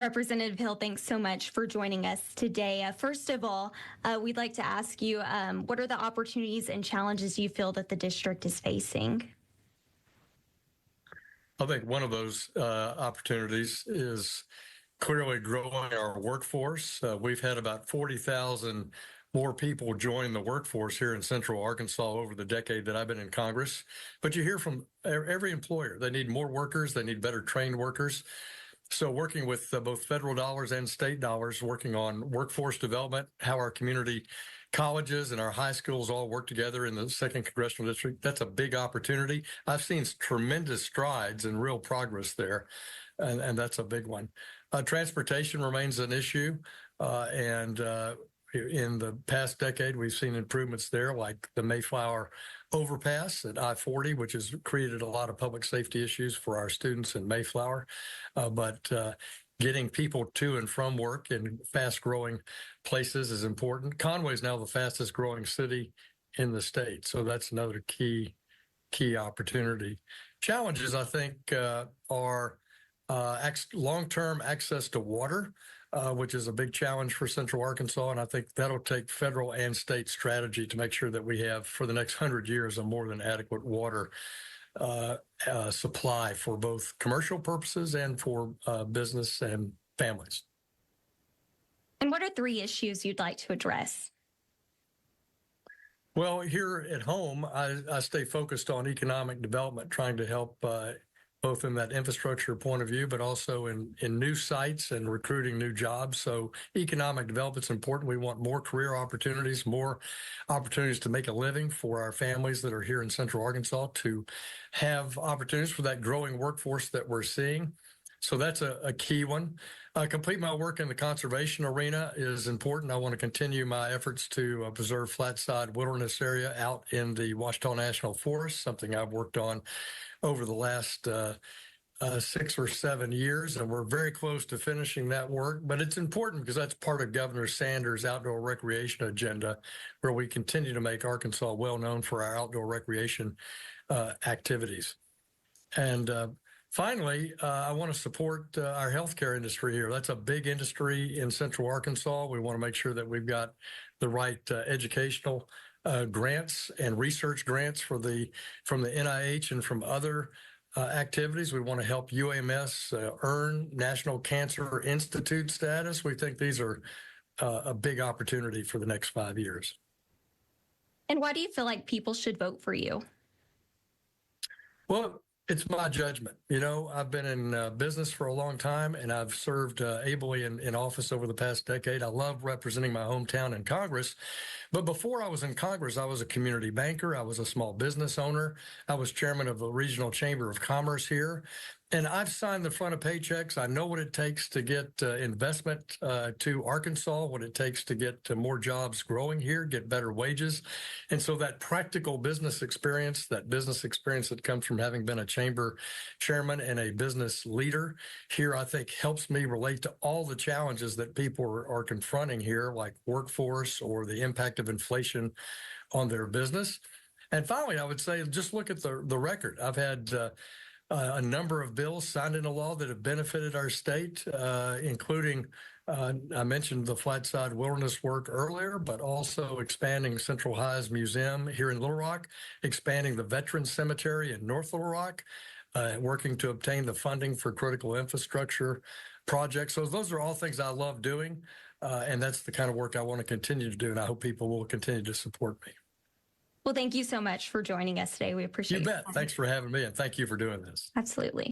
Representative Hill, thanks so much for joining us today. First of all, we'd like to ask you, what are the opportunities and challenges you feel that the district is facing? I think one of those opportunities is clearly growing our workforce. We've had about 40,000 more people join the workforce here in Central Arkansas over the decade that I've been in Congress. But you hear from every employer, they need more workers, they need better trained workers. So working with both federal dollars and state dollars, working on workforce development, how our community colleges and our high schools all work together in the Second Congressional District, that's a big opportunity. I've seen tremendous strides and real progress there, and that's a big one. Transportation remains an issue, and in the past decade, we've seen improvements there, like the Mayflower overpass at I-40, which has created a lot of public safety issues for our students in Mayflower. But getting people to and from work in fast-growing places is important. Conway is now the fastest growing city in the state, so that's another key opportunity. Challenges, I think, are long-term access to water, which is a big challenge for Central Arkansas. And I think that'll take federal and state strategy to make sure that we have, for the next 100 years, a more than adequate water supply for both commercial purposes and for business and families. And what are 3 issues you'd like to address? Well, here at home, I stay focused on economic development, trying to help both in that infrastructure point of view, but also in new sites and recruiting new jobs. So economic development's important. We want more career opportunities, more opportunities to make a living for our families that are here in Central Arkansas, to have opportunities for that growing workforce that we're seeing. So that's a key one. Complete my work in the conservation arena is important. I want to continue my efforts to preserve flatside wilderness area out in the Ouachita National Forest, something I've worked on over the last 6 or 7 years, and we're very close to finishing that work. But it's important because that's part of Governor Sanders' outdoor recreation agenda, where we continue to make Arkansas well known for our outdoor recreation activities. And finally, I want to support our healthcare industry here. That's a big industry in Central Arkansas. We want to make sure that we've got the right educational grants and research grants from the NIH and from other activities. We want to help UAMS earn National Cancer Institute status. We think these are a big opportunity for the next 5 years. And why do you feel like people should vote for you? Well, it's my judgment. You know, I've been in business for a long time, and I've served ably in office over the past decade. I love representing my hometown in Congress. But before I was in Congress, I was a community banker. I was a small business owner. I was chairman of the Regional Chamber of Commerce here. And I've signed the front of paychecks. I know what it takes to get investment to Arkansas, what it takes to get more jobs growing here, get better wages. And so that practical business experience, that comes from having been a chamber chairman and a business leader here, I think helps me relate to all the challenges that people are confronting here, like workforce or the impact of inflation on their business. And finally, I would say, just look at the record. I've had a number of bills signed into law that have benefited our state, including, I mentioned the flatside wilderness work earlier, but also expanding Central High's museum here in Little Rock, expanding the Veterans Cemetery in North Little Rock, working to obtain the funding for critical infrastructure projects. So those are all things I love doing, and that's the kind of work I want to continue to do, and I hope people will continue to support me. Well, thank you so much for joining us today. We appreciate it. You bet. Thanks for having me, and thank you for doing this. Absolutely.